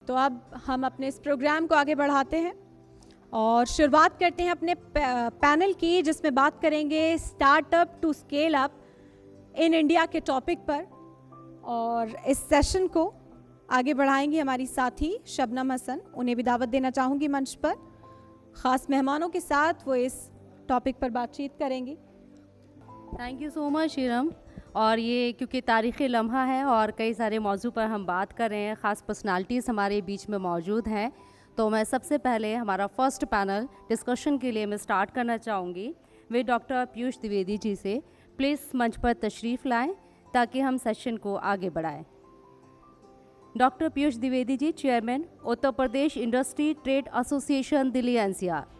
तो अब हम अपने इस प्रोग्राम को आगे बढ़ाते हैं और शुरुआत करते हैं अपने पैनल की, जिसमें बात करेंगे startup to scale up in India के टॉपिक पर। और इस सेशन को आगे बढ़ाएंगी हमारी साथी शबनम हसन। उन्हें भी दावत देना चाहूँगी मंच पर। ख़ास मेहमानों के साथ वो इस टॉपिक पर बातचीत करेंगी। Thank you so much Sheeram. और ये क्योंकि तारीख़ी लम्हा है और कई सारे मौजू पर हम बात कर रहे हैं, ख़ास पर्सनालिटीज़ हमारे बीच में मौजूद हैं, तो मैं सबसे पहले हमारा फर्स्ट पैनल डिस्कशन के लिए मैं स्टार्ट करना चाहूँगी वे डॉक्टर पीयूष द्विवेदी जी से। प्लीज़ मंच पर तशरीफ़ लाएं ताकि हम सेशन को आगे बढ़ाएं। Doctor Piyush Dwivedi ji, chairman Uttar Pradesh industry trade association Delhi NCR.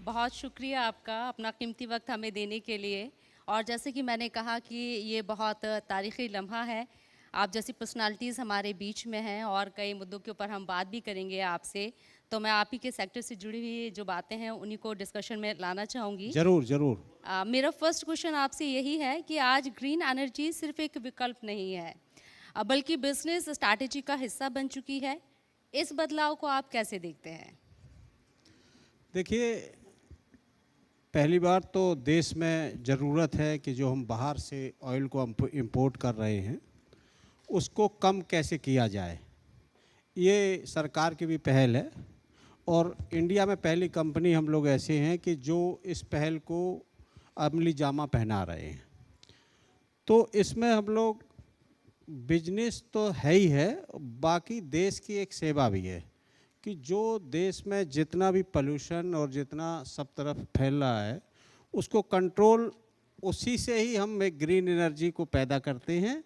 बहुत शुक्रिया आपका अपना कीमती वक्त हमें देने के लिए। और जैसे कि मैंने कहा कि ये बहुत तारीख़ी लम्हा है, आप जैसी पर्सनालिटीज़ हमारे बीच में हैं और कई मुद्दों के ऊपर हम बात भी करेंगे आपसे। तो मैं आप ही के सेक्टर से जुड़ी हुई जो बातें हैं उन्हीं को डिस्कशन में लाना चाहूँगी। ज़रूर ज़रूर। मेरा फर्स्ट क्वेश्चन आपसे यही है कि आज ग्रीन एनर्जी सिर्फ एक विकल्प नहीं है, बल्कि बिजनेस स्ट्रैटेजी का हिस्सा बन चुकी है। इस बदलाव को आप कैसे देखते हैं? देखिए, पहली बार तो देश में ज़रूरत है कि जो हम बाहर से ऑयल को इंपोर्ट कर रहे हैं उसको कम कैसे किया जाए, ये सरकार की भी पहल है। और इंडिया में पहली कंपनी हम लोग ऐसे हैं कि जो इस पहल को अमली जामा पहना रहे हैं। तो इसमें हम लोग बिजनेस तो है ही है, बाकी देश की एक सेवा भी है कि जो देश में जितना भी पोल्यूशन और जितना सब तरफ फैल रहा है उसको कंट्रोल, उसी से ही हम एक ग्रीन एनर्जी को पैदा करते हैं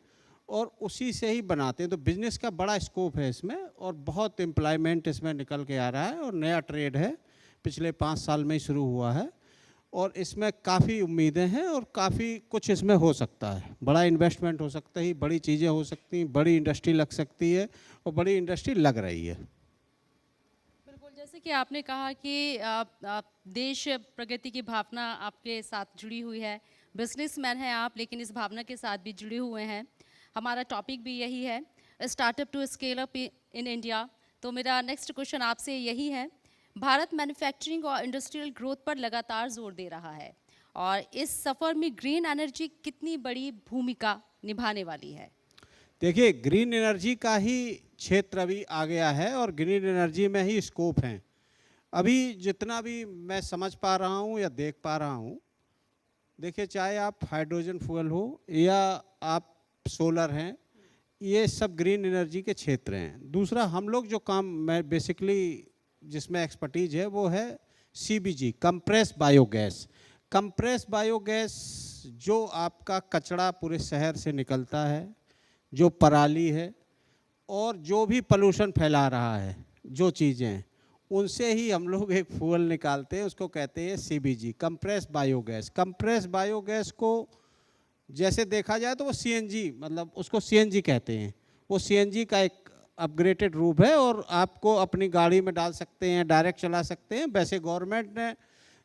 और उसी से ही बनाते हैं। तो बिज़नेस का बड़ा स्कोप है इसमें और बहुत एम्प्लॉयमेंट इसमें निकल के आ रहा है और नया ट्रेड है, पिछले 5 साल में ही शुरू हुआ है और इसमें काफ़ी उम्मीदें हैं और काफ़ी कुछ इसमें हो सकता है। बड़ा इन्वेस्टमेंट हो सकता है, बड़ी चीज़ें हो सकती हैं, बड़ी इंडस्ट्री लग सकती है और बड़ी इंडस्ट्री लग रही है। जैसे कि आपने कहा कि देश प्रगति की भावना आपके साथ जुड़ी हुई है, बिजनेसमैन हैं आप, लेकिन इस भावना के साथ भी जुड़े हुए हैं। हमारा टॉपिक भी यही है, startup to scale up in India. तो मेरा नेक्स्ट क्वेश्चन आपसे यही है, भारत मैन्युफैक्चरिंग और इंडस्ट्रियल ग्रोथ पर लगातार जोर दे रहा है और इस सफ़र में ग्रीन एनर्जी कितनी बड़ी भूमिका निभाने वाली है? देखिए, ग्रीन एनर्जी का ही क्षेत्र अभी आ गया है और ग्रीन एनर्जी में ही स्कोप हैं। अभी जितना भी मैं समझ पा रहा हूँ या देख पा रहा हूँ, देखिए चाहे आप हाइड्रोजन फ्यूल हो या आप सोलर हैं, ये सब ग्रीन एनर्जी के क्षेत्र हैं। दूसरा, हम लोग जो काम मैं बेसिकली जिसमें एक्सपर्टीज है वो है CBG, compress biogas. Compress biogas जो आपका कचरा पूरे शहर से निकलता है, जो पराली है और जो भी पोल्यूशन फैला रहा है, जो चीज़ें, उनसे ही हम लोग एक फ्यूल निकालते हैं, उसको कहते हैं CBG, compress biogas. Compress biogas को जैसे देखा जाए तो वो CNG, मतलब उसको CNG कहते हैं। वो CNG का एक अपग्रेडेड रूप है और आपको अपनी गाड़ी में डाल सकते हैं, डायरेक्ट चला सकते हैं। वैसे गवर्नमेंट ने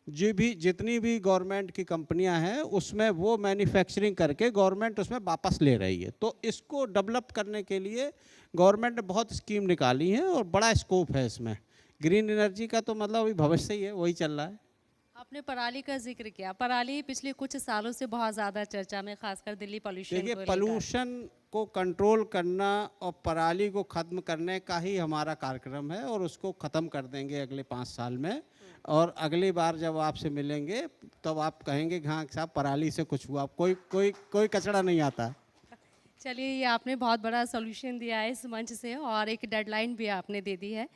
जितनी भी गवर्नमेंट की कंपनियां हैं उसमें वो मैन्युफैक्चरिंग करके गवर्नमेंट उसमें वापस ले रही है। तो इसको डेवलप करने के लिए गवर्नमेंट ने बहुत स्कीम निकाली है और बड़ा स्कोप है इसमें। ग्रीन एनर्जी का तो मतलब अभी भविष्य ही है, वही चल रहा है। आपने पराली का जिक्र किया, पराली पिछले कुछ सालों से बहुत ज़्यादा चर्चा में, खासकर दिल्ली पोल्यूशन को देखिए, लेकर। पोल्यूशन को कंट्रोल करना और पराली को ख़त्म करने का ही हमारा कार्यक्रम है और उसको ख़त्म कर देंगे अगले 5 साल में। और अगली बार जब आपसे मिलेंगे तब आप कहेंगे कि हाँ साहब, पराली से कुछ हुआ, कोई कचरा नहीं आता। चलिए, ये आपने बहुत बड़ा सॉल्यूशन दिया है इस मंच से और एक डेडलाइन भी आपने दे दी है।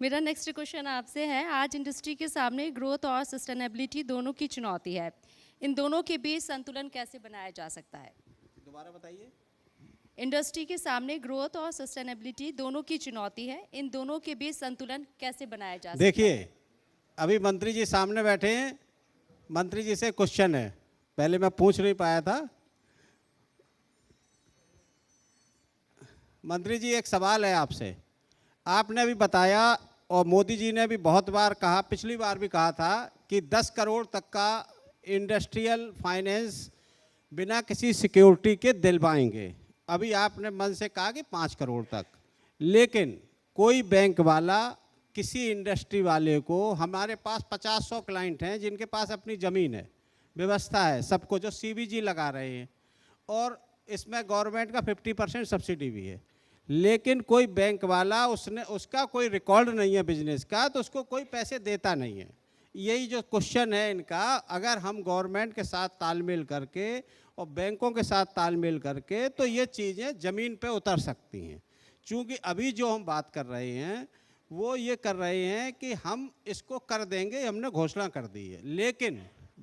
मेरा नेक्स्ट क्वेश्चन आपसे है, आज इंडस्ट्री के सामने ग्रोथ और सस्टेनेबिलिटी दोनों की चुनौती है, इन दोनों के बीच संतुलन कैसे बनाया जा सकता है? दोबारा बताइए। इंडस्ट्री के सामने ग्रोथ और सस्टेनेबिलिटी दोनों की चुनौती है, इन दोनों के बीच संतुलन कैसे बनाया जा सकता है? देखिए, अभी मंत्री जी सामने बैठे हैं, मंत्री जी से क्वेश्चन है, पहले मैं पूछ नहीं पाया था। मंत्री जी, एक सवाल है आपसे। आपने भी बताया और मोदी जी ने भी बहुत बार कहा, पिछली बार भी कहा था कि 10 करोड़ तक का इंडस्ट्रियल फाइनेंस बिना किसी सिक्योरिटी के दिलवाएंगे। अभी आपने मन से कहा कि 5 करोड़ तक, लेकिन कोई बैंक वाला किसी इंडस्ट्री वाले को, हमारे पास 50-100 क्लाइंट हैं जिनके पास अपनी ज़मीन है, व्यवस्था है सबको, जो CBG लगा रहे हैं और इसमें गवर्नमेंट का 50% सब्सिडी भी है, लेकिन कोई बैंक वाला उसका कोई रिकॉर्ड नहीं है बिजनेस का, तो उसको कोई पैसे देता नहीं है। यही जो क्वेश्चन है इनका, अगर हम गवर्नमेंट के साथ तालमेल करके और बैंकों के साथ तालमेल करके तो ये चीज़ें ज़मीन पे उतर सकती हैं। चूँकि अभी जो हम बात कर रहे हैं वो ये कर रहे हैं कि हम इसको कर देंगे, हमने घोषणा कर दी है, लेकिन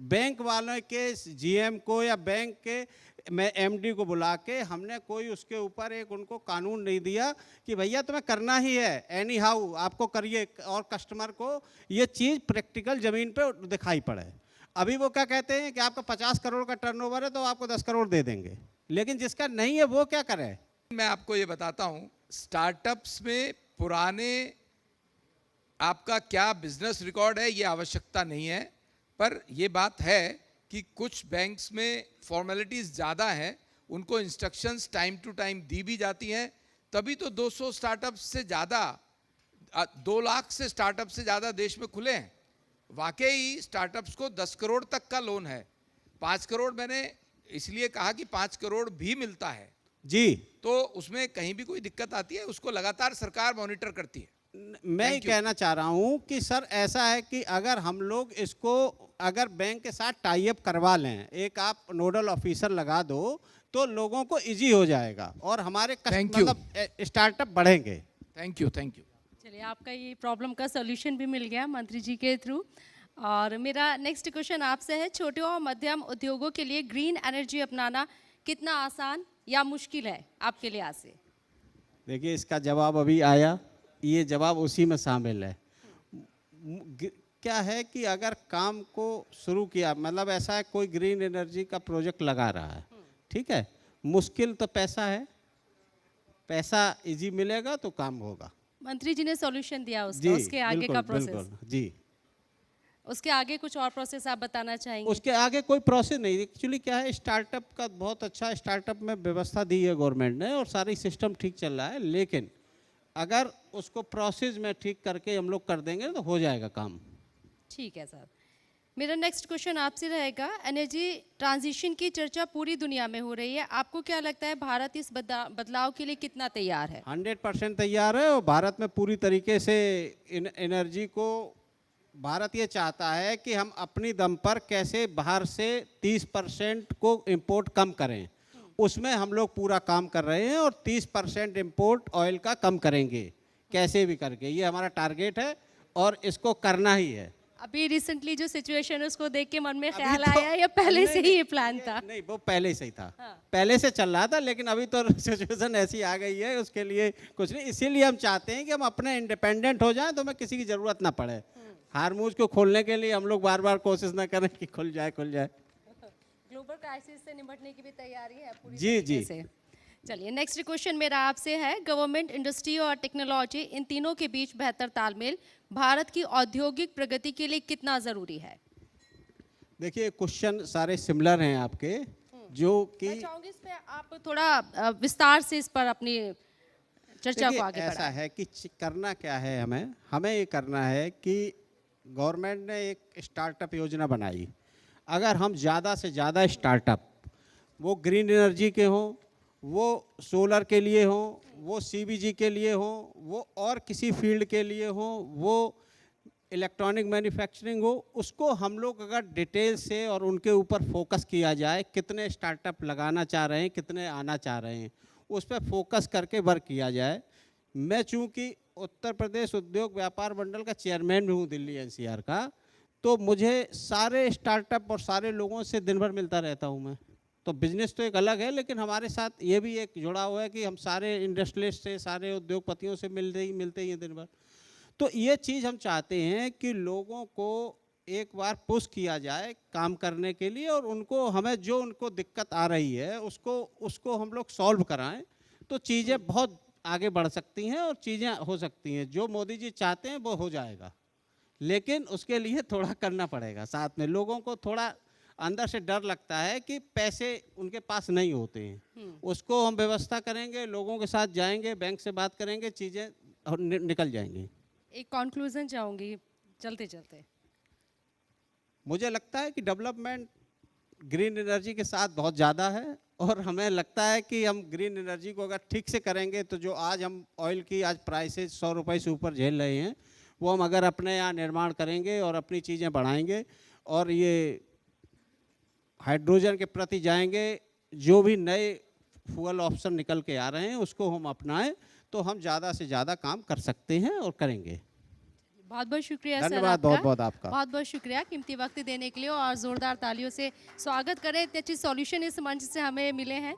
बैंक वालों के GM को या बैंक के MD को बुला के हमने कोई उसके ऊपर एक उनको कानून नहीं दिया कि भैया तुम्हें करना ही है, एनी हाउ आपको करिए, और कस्टमर को ये चीज़ प्रैक्टिकल ज़मीन पे दिखाई पड़े। अभी वो क्या कहते हैं कि आपका 50 करोड़ का टर्नओवर है तो आपको 10 करोड़ दे देंगे, लेकिन जिसका नहीं है वो क्या करे। मैं आपको ये बताता हूँ, स्टार्टअप्स में पुराने आपका क्या बिजनेस रिकॉर्ड है ये आवश्यकता नहीं है, पर ये बात है कि कुछ बैंक्स में फॉर्मेलिटीज़ ज़्यादा हैं, उनको इंस्ट्रक्शंस टाइम टू टाइम दी भी जाती हैं, तभी तो 200 स्टार्टअप्स से ज़्यादा, 2 लाख से स्टार्टअप से ज़्यादा देश में खुले हैं। वाकई स्टार्टअप्स को 10 करोड़ तक का लोन है। 5 करोड़ मैंने इसलिए कहा कि 5 करोड़ भी मिलता है जी, तो उसमें कहीं भी कोई दिक्कत आती है उसको लगातार सरकार मॉनिटर करती है। मैं ये कहना चाह रहा हूँ कि सर ऐसा है कि अगर हम लोग इसको अगर बैंक के साथ टाई अप करवा लें, एक आप नोडल ऑफिसर लगा दो तो लोगों को इजी हो जाएगा और हमारे मतलब स्टार्टअप बढ़ेंगे। Thank you, thank you. चलिए, आपका ये प्रॉब्लम का सॉल्यूशन भी मिल गया मंत्री जी के थ्रू। और मेरा नेक्स्ट क्वेश्चन आपसे है, छोटे और मध्यम उद्योगों के लिए ग्रीन एनर्जी अपनाना कितना आसान या मुश्किल है आपके लिहाज से? देखिए, इसका जवाब अभी आया, ये जवाब उसी में शामिल है। क्या है कि अगर काम को शुरू किया, मतलब ऐसा है कोई ग्रीन एनर्जी का प्रोजेक्ट लगा रहा है, ठीक है, मुश्किल तो पैसा है, पैसा इजी मिलेगा तो काम होगा। मंत्री जी ने सॉल्यूशन दिया उसका, उसके आगे का प्रोसेस जी, उसके आगे कुछ और प्रोसेस आप बताना चाहेंगे? उसके आगे कोई प्रोसेस नहीं। एक्चुअली क्या है, स्टार्टअप का बहुत अच्छा स्टार्टअप में व्यवस्था दी है गवर्नमेंट ने और सारी सिस्टम ठीक चल रहा है, लेकिन अगर उसको प्रोसेस में ठीक करके हम लोग कर देंगे तो हो जाएगा काम। ठीक है सर। मेरा नेक्स्ट क्वेश्चन आपसे रहेगा, एनर्जी ट्रांजिशन की चर्चा पूरी दुनिया में हो रही है, आपको क्या लगता है भारत इस बदलाव के लिए कितना तैयार है? 100% तैयार है और भारत में पूरी तरीके से एनर्जी को भारत ये चाहता है कि हम अपनी दम पर कैसे बाहर से 30% को इंपोर्ट कम करें, उसमें हम लोग पूरा काम कर रहे हैं और 30% इंपोर्ट ऑयल का कम करेंगे कैसे भी करके, ये हमारा टारगेट है और इसको करना ही है। अभी रिसेंटली जो सिचुएशन है उसको देख के मन में ख्याल आया या पहले से ही ये प्लान था? नहीं, वो पहले से ही था। पहले से चल रहा था, लेकिन अभी तो सिचुएशन ऐसी आ गई है, उसके लिए कुछ नहीं। इसीलिए हम चाहते हैं कि हम अपने इंडिपेंडेंट हो जाएं तो हमें किसी की जरूरत ना पड़े। हारमूज को खोलने के लिए हम लोग बार बार कोशिश ना करें कि खुल जाए खुल जाए। ग्लोबल क्राइसिस से निपटने की भी तैयारी है पूरी जी जी से। चलिए, नेक्स्ट क्वेश्चन मेरा आपसे है, गवर्नमेंट, इंडस्ट्री और टेक्नोलॉजी, इन तीनों के बीच बेहतर तालमेल भारत की औद्योगिक प्रगति के लिए कितना जरूरी है? देखिए, क्वेश्चन सारे सिमिलर हैं आपके, जो कि मैं चाहूंगी इस पे आप थोड़ा विस्तार से इस पर अपनी चर्चा को आगे ऐसा है कि करना क्या है, हमें ये करना है कि गवर्नमेंट ने एक स्टार्टअप योजना बनाई। अगर हम ज़्यादा से ज़्यादा स्टार्टअप, वो ग्रीन एनर्जी के हों, वो सोलर के लिए हों, वो CBG के लिए हों, वो और किसी फील्ड के लिए हों, वो इलेक्ट्रॉनिक मैन्युफैक्चरिंग हो, उसको हम लोग अगर डिटेल से और उनके ऊपर फोकस किया जाए, कितने स्टार्टअप लगाना चाह रहे हैं, कितने आना चाह रहे हैं, उस पर फोकस करके वर्क किया जाए। मैं चूँकि उत्तर प्रदेश उद्योग व्यापार मंडल का चेयरमैन भी हूँ दिल्ली NCR का, तो मुझे सारे स्टार्टअप और सारे लोगों से दिन भर मिलता रहता हूँ मैं। तो बिजनेस तो एक अलग है, लेकिन हमारे साथ ये भी एक जुड़ा हुआ है कि हम सारे इंडस्ट्रियलिस्ट से, सारे उद्योगपतियों से मिलते ही हैं दिन भर। तो ये चीज़ हम चाहते हैं कि लोगों को एक बार पुश किया जाए काम करने के लिए, और उनको हमें जो उनको दिक्कत आ रही है उसको हम लोग सॉल्व कराएं, तो चीज़ें बहुत आगे बढ़ सकती हैं और चीज़ें हो सकती हैं। जो मोदी जी चाहते हैं वो हो जाएगा, लेकिन उसके लिए थोड़ा करना पड़ेगा, साथ में लोगों को थोड़ा अंदर से डर लगता है कि पैसे उनके पास नहीं होते हैं। उसको हम व्यवस्था करेंगे, लोगों के साथ जाएंगे, बैंक से बात करेंगे, चीज़ें निकल जाएंगी। एक कंक्लूजन चाहूँगी चलते चलते। मुझे लगता है कि डेवलपमेंट ग्रीन एनर्जी के साथ बहुत ज़्यादा है, और हमें लगता है कि हम ग्रीन एनर्जी को अगर ठीक से करेंगे तो जो आज हम ऑयल की आज प्राइसेस 100 रुपये से ऊपर झेल रहे हैं, वो हम अगर अपने यहाँ निर्माण करेंगे और अपनी चीज़ें बढ़ाएंगे और ये हाइड्रोजन के प्रति जाएंगे, जो भी नए फ्यूल ऑप्शन निकल के आ रहे हैं उसको हम अपनाएं, तो हम ज़्यादा से ज़्यादा काम कर सकते हैं और करेंगे। बहुत बहुत शुक्रिया सर, धन्यवाद आपका बहुत बहुत आपका। बहुत बहुत शुक्रिया कीमती वक्त देने के लिए, और ज़ोरदार तालियों से स्वागत करें। इतने अच्छे सॉल्यूशन इस मंच से हमें मिले हैं।